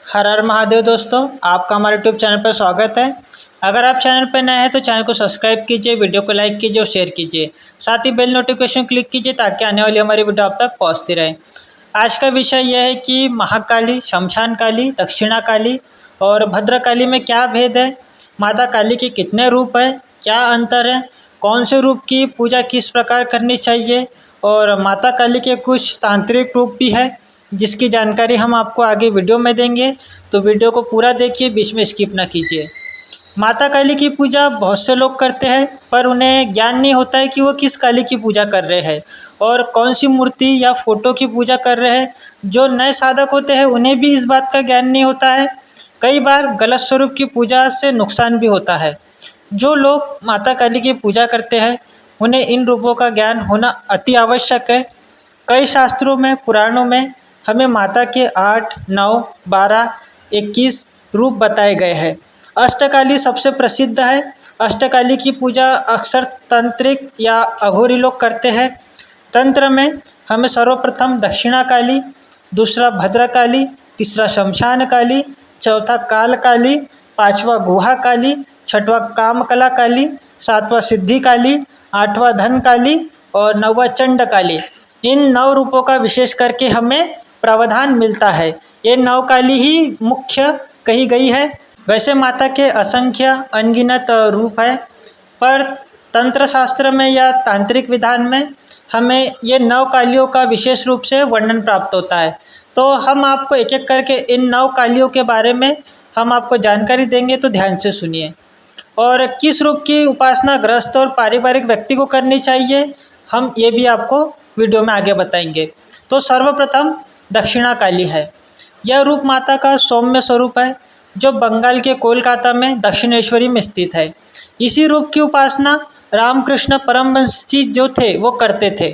हर हर महादेव दोस्तों, आपका हमारे यूट्यूब चैनल पर स्वागत है। अगर आप चैनल पर नए हैं तो चैनल को सब्सक्राइब कीजिए, वीडियो को लाइक कीजिए और शेयर कीजिए। साथ ही बेल नोटिफिकेशन क्लिक कीजिए ताकि आने वाली हमारी वीडियो आप तक पहुंचती रहे। आज का विषय यह है कि महाकाली, शमशान काली, दक्षिणा काली और भद्रकाली में क्या भेद है, माता काली के कितने रूप है, क्या अंतर है, कौन से रूप की पूजा किस प्रकार करनी चाहिए और माता काली के कुछ तांत्रिक रूप भी है जिसकी जानकारी हम आपको आगे वीडियो में देंगे। तो वीडियो को पूरा देखिए, बीच में स्किप ना कीजिए। माता काली की पूजा बहुत से लोग करते हैं पर उन्हें ज्ञान नहीं होता है कि वो किस काली की पूजा कर रहे हैं और कौन सी मूर्ति या फोटो की पूजा कर रहे हैं। जो नए साधक होते हैं उन्हें भी इस बात का ज्ञान नहीं होता है। कई बार गलत स्वरूप की पूजा से नुकसान भी होता है। जो लोग माता काली की पूजा करते हैं उन्हें इन रूपों का ज्ञान होना अति आवश्यक है। कई शास्त्रों में, पुराणों में हमें माता के 8, 9, 12, 21 रूप बताए गए हैं। अष्टकाली सबसे प्रसिद्ध है। अष्टकाली की पूजा अक्सर तांत्रिक या अघोरी लोग करते हैं। तंत्र में हमें सर्वप्रथम दक्षिणा काली, दूसरा भद्रकाली, तीसरा शमशान काली, चौथा काल काली, पांचवा गुहा काली, छठवा कामकला काली, सातवां सिद्धि काली, आठवां धन काली और नौवां चंड काली। इन 9 रूपों का विशेष करके हमें प्रावधान मिलता है। ये 9 काली ही मुख्य कही गई है। वैसे माता के असंख्य अनगिनत रूप है पर तंत्र शास्त्र में या तांत्रिक विधान में हमें ये 9 कालियों का विशेष रूप से वर्णन प्राप्त होता है। तो हम आपको एक एक करके इन 9 कालियों के बारे में हम आपको जानकारी देंगे, तो ध्यान से सुनिए। और किस रूप की उपासना गृहस्थ और पारिवारिक व्यक्ति को करनी चाहिए हम ये भी आपको वीडियो में आगे बताएंगे। तो सर्वप्रथम दक्षिणा काली है। यह रूप माता का सौम्य स्वरूप है जो बंगाल के कोलकाता में दक्षिणेश्वरी में स्थित है। इसी रूप की उपासना रामकृष्ण परमहंस जी जो थे वो करते थे।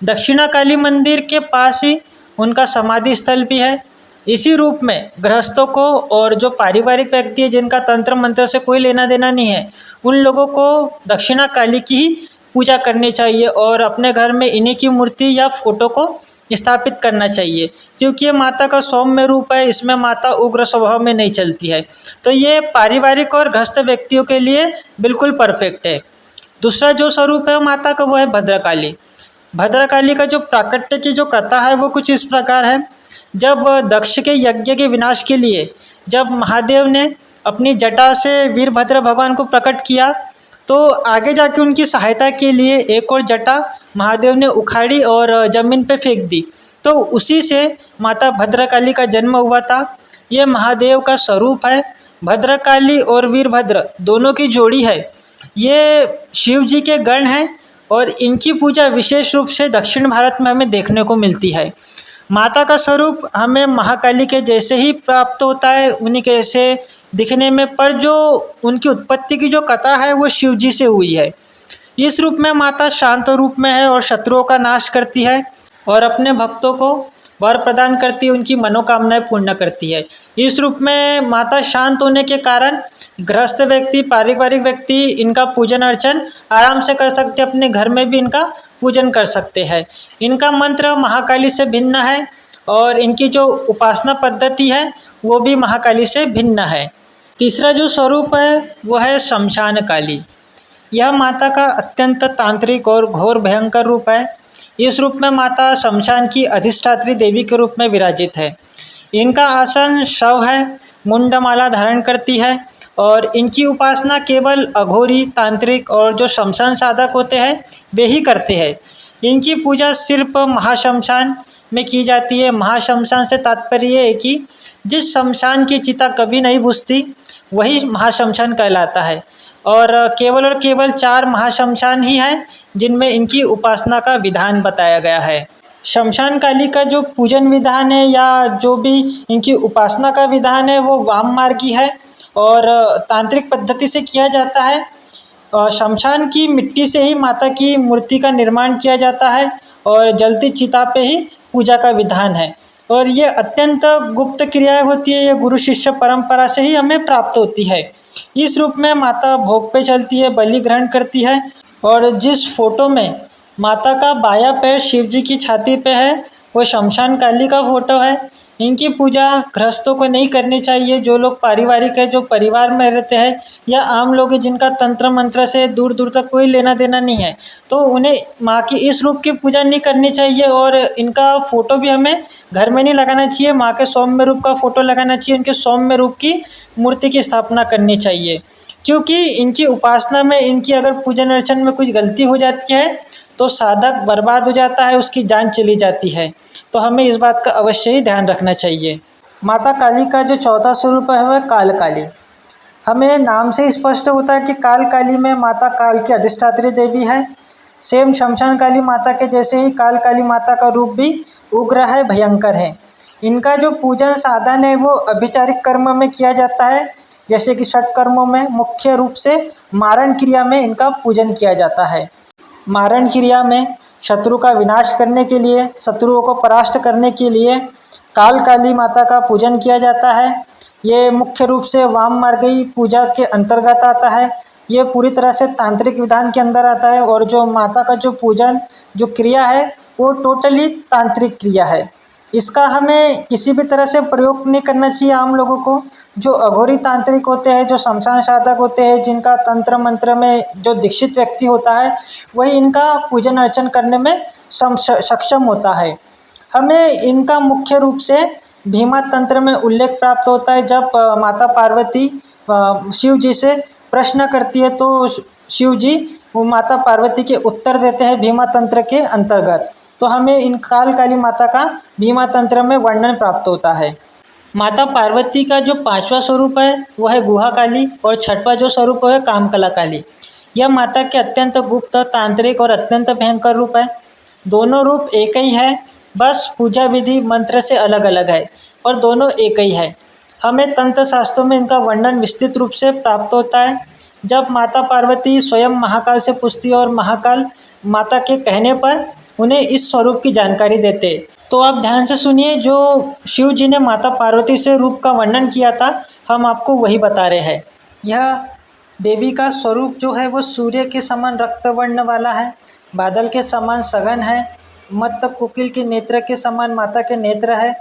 दक्षिणा काली मंदिर के पास ही उनका समाधि स्थल भी है। इसी रूप में गृहस्थों को और जो पारिवारिक व्यक्ति है जिनका तंत्र मंत्र से कोई लेना देना नहीं है उन लोगों को दक्षिणा काली की ही पूजा करनी चाहिए और अपने घर में इन्हीं की मूर्ति या फोटो को स्थापित करना चाहिए, क्योंकि ये माता का सौम्य रूप है। इसमें माता उग्र स्वभाव में नहीं चलती है। तो ये पारिवारिक और गृहस्थ व्यक्तियों के लिए बिल्कुल परफेक्ट है। दूसरा जो स्वरूप है माता का वो है भद्रकाली। भद्रकाली का जो प्राकट्य की जो कथा है वो कुछ इस प्रकार है। जब दक्ष के यज्ञ के विनाश के लिए जब महादेव ने अपनी जटा से वीरभद्र भगवान को प्रकट किया तो आगे जाके उनकी सहायता के लिए एक और जटा महादेव ने उखाड़ी और जमीन पे फेंक दी। तो उसी से माता भद्रकाली का जन्म हुआ था। ये महादेव का स्वरूप है। भद्रकाली और वीरभद्र दोनों की जोड़ी है। ये शिव जी के गण हैं और इनकी पूजा विशेष रूप से दक्षिण भारत में हमें देखने को मिलती है। माता का स्वरूप हमें महाकाली के जैसे ही प्राप्त होता है, उन्हीं के जैसे दिखने में, पर जो उनकी उत्पत्ति की जो कथा है वो शिव जी से हुई है। इस रूप में माता शांत रूप में है और शत्रुओं का नाश करती है और अपने भक्तों को वर प्रदान करती है, उनकी मनोकामनाएं पूर्ण करती है। इस रूप में माता शांत होने के कारण गृहस्थ व्यक्ति, पारिवारिक व्यक्ति इनका पूजन अर्चन आराम से कर सकते, अपने घर में भी इनका पूजन कर सकते हैं। इनका मंत्र महाकाली से भिन्न है और इनकी जो उपासना पद्धति है वो भी महाकाली से भिन्न है। तीसरा जो स्वरूप है वो है शमशान काली। यह माता का अत्यंत तांत्रिक और घोर भयंकर रूप है। इस रूप में माता शमशान की अधिष्ठात्री देवी के रूप में विराजित है। इनका आसन शव है, मुंडमाला धारण करती है और इनकी उपासना केवल अघोरी, तांत्रिक और जो शमशान साधक होते हैं वे ही करते हैं। इनकी पूजा सिर्फ महाशमशान में की जाती है। महाशमशान से तात्पर्य ये है कि जिस शमशान की चिता कभी नहीं बुझती वही महाशमशान कहलाता है और केवल 4 महाशमशान ही हैं जिनमें इनकी उपासना का विधान बताया गया है। शमशान काली का जो पूजन विधान है या जो भी इनकी उपासना का विधान है वो वाम मार्गी है और तांत्रिक पद्धति से किया जाता है। शमशान की मिट्टी से ही माता की मूर्ति का निर्माण किया जाता है और जलती चिता पे ही पूजा का विधान है और ये अत्यंत गुप्त क्रियाएं होती है। ये गुरु शिष्य परंपरा से ही हमें प्राप्त होती है। इस रूप में माता भोग पे चलती है, बलि ग्रहण करती है और जिस फोटो में माता का बायां पैर शिव जी की छाती पे है वो शमशान काली का फोटो है। इनकी पूजा गृहस्थों को नहीं करनी चाहिए। जो लोग पारिवारिक है, जो परिवार में रहते हैं या आम लोग हैं जिनका तंत्र मंत्र से दूर दूर तक कोई लेना देना नहीं है, तो उन्हें माँ की इस रूप की पूजा नहीं करनी चाहिए। और इनका फोटो भी हमें घर में नहीं लगाना चाहिए। माँ के सौम्य रूप का फोटो लगाना चाहिए। उनके सौम्य रूप की मूर्ति की स्थापना करनी चाहिए, क्योंकि इनकी उपासना में, इनकी अगर पूजन अर्चन में कुछ गलती हो जाती है तो साधक बर्बाद हो जाता है, उसकी जान चली जाती है। तो हमें इस बात का अवश्य ही ध्यान रखना चाहिए। माता काली का जो चौथा स्वरूप है वह काल काली। हमें नाम से स्पष्ट होता है कि काल काली में माता काल की अधिष्ठात्री देवी है। सेम शमशान काली माता के जैसे ही काल काली माता का रूप भी उग्र है, भयंकर है। इनका जो पूजन साधन है वो अभिचारिक कर्म में किया जाता है, जैसे कि षट कर्मों में। मुख्य रूप से मारण क्रिया में इनका पूजन किया जाता है। मारण क्रिया में शत्रु का विनाश करने के लिए, शत्रुओं को परास्त करने के लिए काल काली माता का पूजन किया जाता है। ये मुख्य रूप से वाम मार्गी पूजा के अंतर्गत आता है। ये पूरी तरह से तांत्रिक विधान के अंदर आता है। और जो माता का जो पूजन, जो क्रिया है, वो टोटली तांत्रिक क्रिया है। इसका हमें किसी भी तरह से प्रयोग नहीं करना चाहिए आम लोगों को। जो अघोरी तांत्रिक होते हैं, जो शमशान साधक होते हैं, जिनका तंत्र मंत्र में जो दीक्षित व्यक्ति होता है, वही इनका पूजन अर्चन करने में सक्षम होता है। हमें इनका मुख्य रूप से भीमा तंत्र में उल्लेख प्राप्त होता है। जब माता पार्वती शिव जी से प्रश्न करती है तो शिव जी वो माता पार्वती के उत्तर देते हैं भीमा तंत्र के अंतर्गत। तो हमें इन काल काली माता का भीमा तंत्र में वर्णन प्राप्त होता है। माता पार्वती का जो पांचवा स्वरूप है वह है गुहा काली, और छठवां जो स्वरूप है कामकला काली। यह माता के अत्यंत गुप्त, तांत्रिक और अत्यंत भयंकर रूप है। दोनों रूप एक ही है, बस पूजा विधि मंत्र से अलग अलग है, और दोनों एक ही है। हमें तंत्र शास्त्रों में इनका वर्णन विस्तृत रूप से प्राप्त होता है। जब माता पार्वती स्वयं महाकाल से पूछती है और महाकाल माता के कहने पर उन्हें इस स्वरूप की जानकारी देते। तो आप ध्यान से सुनिए, जो शिव जी ने माता पार्वती से रूप का वर्णन किया था, हम आपको वही बता रहे हैं। यह देवी का स्वरूप जो है वो सूर्य के समान रक्त वर्ण वाला है, बादल के समान सघन है, मत्त कोकिल के नेत्र के समान माता के नेत्र है,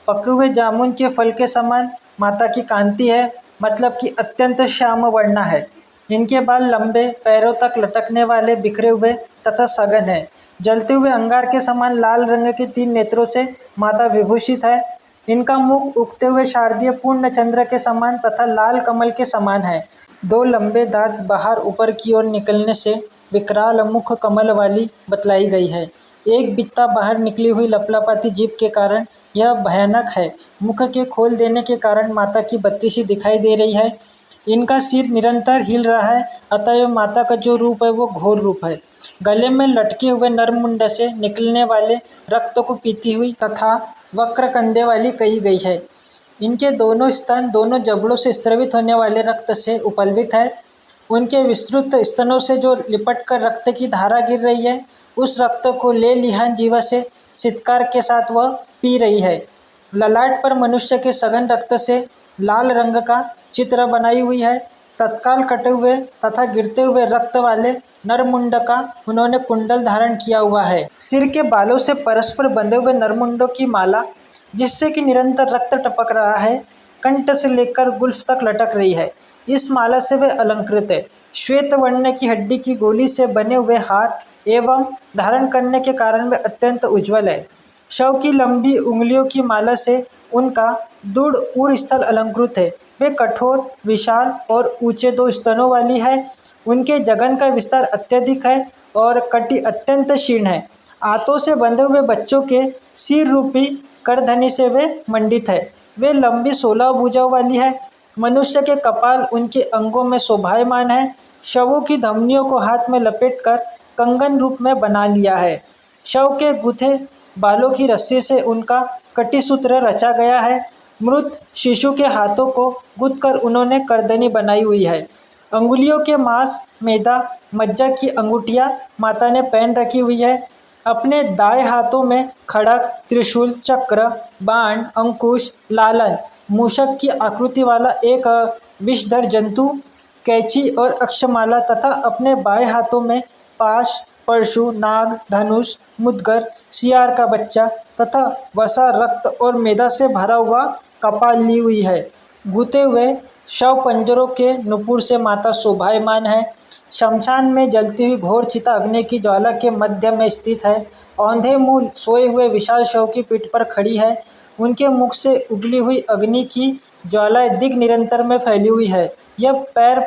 पके हुए जामुन के फल के समान माता की कांति है, मतलब कि अत्यंत श्याम वर्णा है। इनके बाल लंबे, पैरों तक लटकने वाले, बिखरे हुए तथा सघन है। जलते हुए अंगार के समान लाल रंग के 3 नेत्रों से माता विभूषित है। इनका मुख उगते हुए शारदीय पूर्ण चंद्र के समान तथा लाल कमल के समान है। 2 लंबे दांत बाहर ऊपर की ओर निकलने से विकराल मुख कमल वाली बतलाई गई है। एक बित्ता बाहर निकली हुई लपलपाती जीभ के कारण यह भयानक है। मुख के खोल देने के कारण माता की बत्ती सी दिखाई दे रही है। इनका सिर निरंतर हिल रहा है, अतः माता का जो रूप है वो घोर रूप है। गले में लटके हुए नरमुंड से निकलने वाले रक्त को पीती हुई तथा वक्र कंधे वाली कही गई है। इनके दोनों स्तन दोनों जबड़ों से स्रावित होने वाले रक्त से उपलवित है। उनके विस्तृत स्तनों से जो लिपट कर रक्त की धारा गिर रही है, उस रक्त को ले लिहान जीवा से चित्कार के साथ वह पी रही है। ललाट पर मनुष्य के सघन रक्त से लाल रंग का चित्र बनाई हुई है। तत्काल कटे हुए तथा गिरते हुए रक्त वाले नरमुंड का उन्होंने कुंडल धारण किया हुआ है। सिर के बालों से परस्पर बंधे हुए नरमुंडों की माला, जिससे कि निरंतर रक्त टपक रहा है, कंठ से लेकर गुल्फ तक लटक रही है। इस माला से वे अलंकृत है। श्वेत वर्ण की हड्डी की गोली से बने हुए हार एवं धारण करने के कारण वे अत्यंत उज्ज्वल है। शव की लंबी उंगलियों की माला से उनका दृढ़ उर स्थल अलंकृत है। वे कठोर, विशाल और ऊंचे 2 स्तनों वाली है। उनके जघन का विस्तार अत्यधिक है और कटी अत्यंत क्षीण है। आंतों से बंधे हुए बच्चों के सिर रूपी करधनी से वे मंडित है। वे लंबी 16 भुजाओं वाली है। मनुष्य के कपाल उनके अंगों में शोभायमान है। शवों की धमनियों को हाथ में लपेटकर कंगन रूप में बना लिया है। शव के गुथे बालों की रस्सी से उनका कटिसूत्र रचा गया है। मृत शिशु के हाथों को गुथकर उन्होंने करदनी बनाई हुई है। अंगुलियों के मांस, मैदा, मज्जा की अंगूठियां माता ने पहन रखी हुई है। अपने दाएं हाथों में खड़ग, त्रिशूल, चक्र, बाण, अंकुश, लालन, मूषक की आकृति वाला एक विषधर जंतु, कैंची और अक्षमाला तथा अपने बाएं हाथों में पाश, परशु, नाग, धनुष, मुद्गर, सियार का बच्चा तथा वसा, रक्त और मेदा से भरा हुआ कपाल ली हुई है। गूथे हुए शव पंजरों के नुपुर से माता शोभायमान है। शमशान में जलती हुई घोर चिता अग्नि की ज्वाला के मध्य में स्थित है। औंधे मुंह सोए हुए विशाल शव की पीठ पर खड़ी है। उनके मुख से उगली हुई अग्नि की ज्वालाएं दिग निरंतर में फैली हुई है। यह एक पैर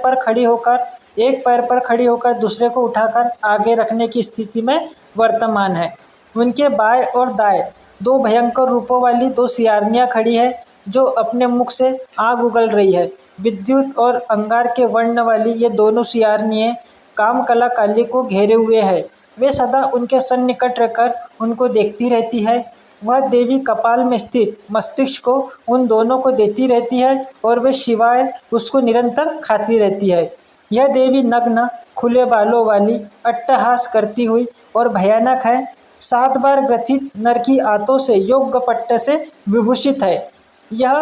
पर खड़ी होकर दूसरे को उठाकर आगे रखने की स्थिति में वर्तमान है। उनके बाएं और दाएं दो भयंकर रूपों वाली दो सियारनियां खड़ी है जो अपने मुख से आग उगल रही है। विद्युत और अंगार के वर्ण वाली ये दोनों सियारनियां कामकला काली को घेरे हुए है। वे सदा उनके सन्निकट रहकर उनको देखती रहती है। वह देवी कपाल में स्थित मस्तिष्क को उन दोनों को देती रहती है और वे शिवाय उसको निरंतर खाती रहती है। यह देवी नग्न खुले बालों वाली अट्टहास करती हुई और भयानक है। 7 बार ग्रथित नर की आंतों से योग्य पट्ट से विभूषित है। यह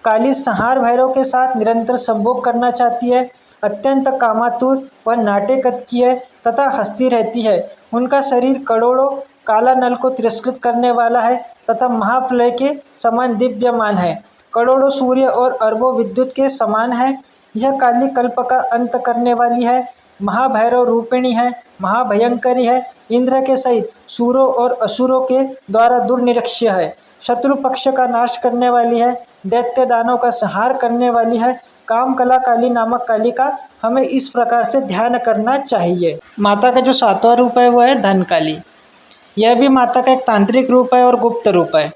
काली संहार भैरव के साथ निरंतर संभोग करना चाहती है। अत्यंत कामातुर व नाटे कद की है तथा हंसती रहती है। उनका शरीर करोड़ों काला नल को तिरस्कृत करने वाला है तथा महाप्रलय के समान दिव्यमान है। करोड़ों सूर्य और अरबों विद्युत के समान है। यह काली कल्प का अंत करने वाली है। महाभैरव रूपिणी है, महाभयंकरी है। इंद्र के सहित सूरों और असुरों के द्वारा दुर्निरीक्ष्य है। शत्रु पक्ष का नाश करने वाली है। दैत्य दानों का संहार करने वाली है। कामकला काली नामक काली का हमें इस प्रकार से ध्यान करना चाहिए। माता का जो 7वां रूप है वो है धन काली। यह भी माता का एक तांत्रिक रूप है और गुप्त रूप है।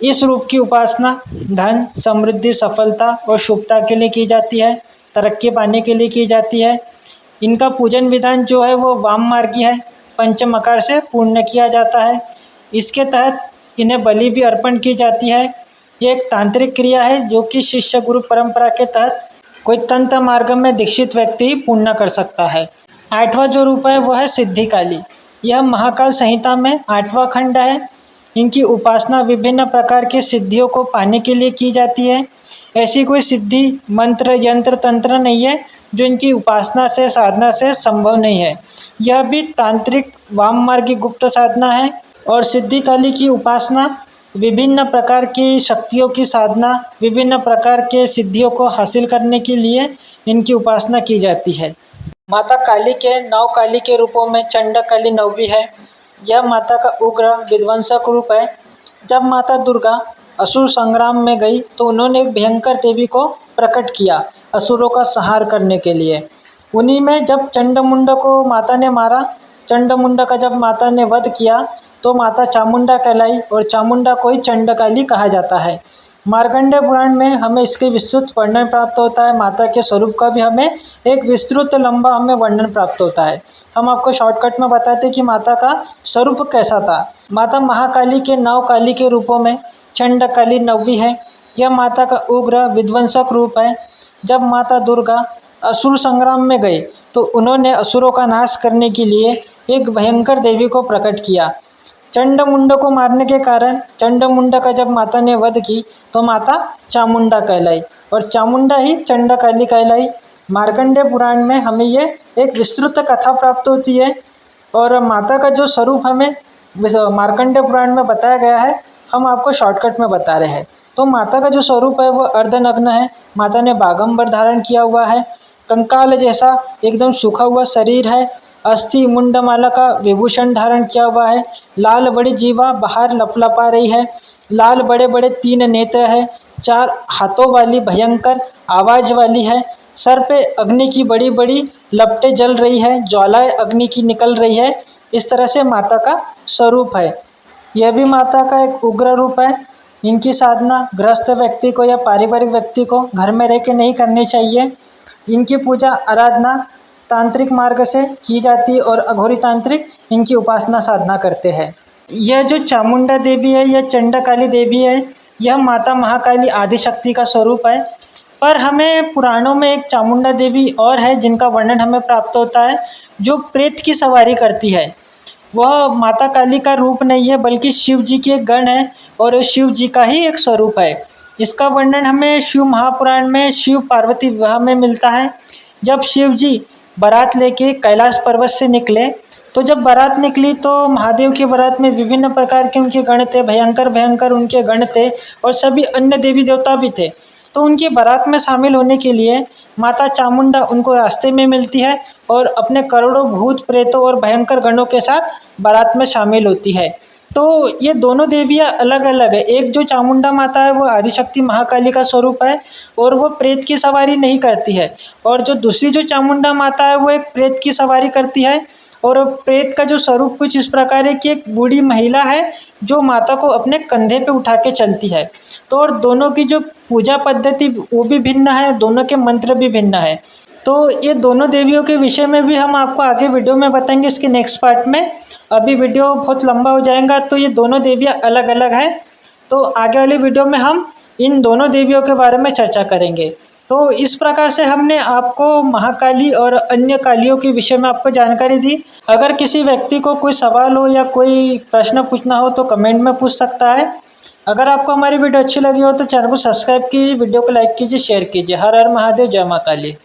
इस रूप की उपासना धन, समृद्धि, सफलता और शुभता के लिए की जाती है, तरक्की पाने के लिए की जाती है। इनका पूजन विधान जो है वो वाम मार्गी है, पंचमकार से पूर्ण किया जाता है। इसके तहत इन्हें बलि भी अर्पण की जाती है। ये एक तांत्रिक क्रिया है जो कि शिष्य गुरु परंपरा के तहत कोई तंत्र मार्ग में दीक्षित व्यक्ति ही पूर्ण कर सकता है। 8वां जो रूप है वो है सिद्धि काली। यह महाकाल संहिता में 8वां खंड है। इनकी उपासना विभिन्न प्रकार की सिद्धियों को पाने के लिए की जाती है। ऐसी कोई सिद्धि, मंत्र, यंत्र, तंत्र नहीं है जो इनकी उपासना से, साधना से संभव नहीं है। यह भी तांत्रिक वाम मार्गी गुप्त साधना है। और सिद्धि काली की उपासना विभिन्न प्रकार की शक्तियों की साधना, विभिन्न प्रकार के सिद्धियों को हासिल करने के लिए इनकी उपासना की जाती है। माता काली के 9 काली के रूपों में चंड काली 9वीं है। यह माता का उग्र विध्वंसक रूप है। जब माता दुर्गा असुर संग्राम में गई तो उन्होंने एक भयंकर देवी को प्रकट किया असुरों का संहार करने के लिए। उन्हीं में जब चंडमुंड को माता ने मारा, चंडमुंड का जब माता ने वध किया तो माता चामुंडा कहलाई और चामुंडा को ही चंडकाली कहा जाता है। मार्कंडेय पुराण में हमें इसके विस्तृत वर्णन प्राप्त होता है। माता के स्वरूप का भी हमें एक विस्तृत लंबा हमें वर्णन प्राप्त होता है। हम आपको शॉर्टकट में बताते हैं कि माता का स्वरूप कैसा था। माता महाकाली के 9 काली के रूपों में चंडकाली 9वीं है। यह माता का उग्र विध्वंसक रूप है। जब माता दुर्गा असुर संग्राम में गए तो उन्होंने असुरों का नाश करने के लिए एक भयंकर देवी को प्रकट किया। चंडमुंड को मारने के कारण चंडमुंड का जब माता ने वध की तो माता चामुंडा कहलाई और चामुंडा ही चंडकाली कहलाई। मार्कंडेय पुराण में हमें ये एक विस्तृत कथा प्राप्त होती है। और माता का जो स्वरूप हमें मार्कंडेय पुराण में बताया गया है, हम आपको शॉर्टकट में बता रहे हैं। तो माता का जो स्वरूप है वो अर्धनग्न है। माता ने बागंबर धारण किया हुआ है। कंकाल जैसा एकदम सूखा हुआ शरीर है। अस्थि मुंडमाला का विभूषण धारण किया हुआ है। लाल बड़ी जीवा बाहर लपलपा रही है। लाल बड़े बड़े 3 नेत्र है। 4 हाथों वाली भयंकर आवाज वाली है। सर पे अग्नि की बड़ी बड़ी लपटें जल रही है, ज्वालाएं अग्नि की निकल रही है। इस तरह से माता का स्वरूप है। यह भी माता का एक उग्र रूप है। इनकी साधना गृहस्थ व्यक्ति को या पारिवारिक व्यक्ति को घर में रह के नहीं करनी चाहिए। इनकी पूजा आराधना तांत्रिक मार्ग से की जाती है और अघोरी तांत्रिक इनकी उपासना साधना करते हैं। यह जो चामुंडा देवी है, यह चंडकाली देवी है। यह माता महाकाली आदिशक्ति का स्वरूप है। पर हमें पुराणों में एक चामुंडा देवी और है जिनका वर्णन हमें प्राप्त होता है, जो प्रेत की सवारी करती है। वह माता काली का रूप नहीं है बल्कि शिव जी की एक गण है और शिव जी का ही एक स्वरूप है। इसका वर्णन हमें शिव महापुराण में शिव पार्वती विवाह में मिलता है। जब शिव जी बारात लेके कैलाश पर्वत से निकले तो जब बारात निकली तो महादेव की बारात में विभिन्न प्रकार के उनके गण थे, भयंकर भयंकर उनके गण थे और सभी अन्य देवी देवता भी थे। तो उनकी बारात में शामिल होने के लिए माता चामुंडा उनको रास्ते में मिलती है और अपने करोड़ों भूत प्रेतों और भयंकर गणों के साथ बारात में शामिल होती है। तो ये दोनों देवियाँ अलग अलग है। एक जो चामुंडा माता है वो आदिशक्ति महाकाली का स्वरूप है और वो प्रेत की सवारी नहीं करती है, और जो दूसरी जो चामुंडा माता है वो एक प्रेत की सवारी करती है। और प्रेत का जो स्वरूप कुछ इस प्रकार है कि एक बूढ़ी महिला है जो माता को अपने कंधे पे उठा के चलती है। तो और दोनों की जो पूजा पद्धति वो भी भिन्न है, दोनों के मंत्र भी भिन्न है। तो ये दोनों देवियों के विषय में भी हम आपको आगे वीडियो में बताएंगे इसके नेक्स्ट पार्ट में। अभी वीडियो बहुत लंबा हो जाएगा, तो ये दोनों देवियाँ अलग अलग हैं। तो आगे वाली वीडियो में हम इन दोनों देवियों के बारे में चर्चा करेंगे। तो इस प्रकार से हमने आपको महाकाली और अन्य कालियों के विषय में आपको जानकारी दी। अगर किसी व्यक्ति को कोई सवाल हो या कोई प्रश्न पूछना हो तो कमेंट में पूछ सकता है। अगर आपको हमारी वीडियो अच्छी लगी हो तो चैनल को सब्सक्राइब कीजिए, वीडियो को लाइक कीजिए, शेयर कीजिए। हर हर महादेव, जय मां काली।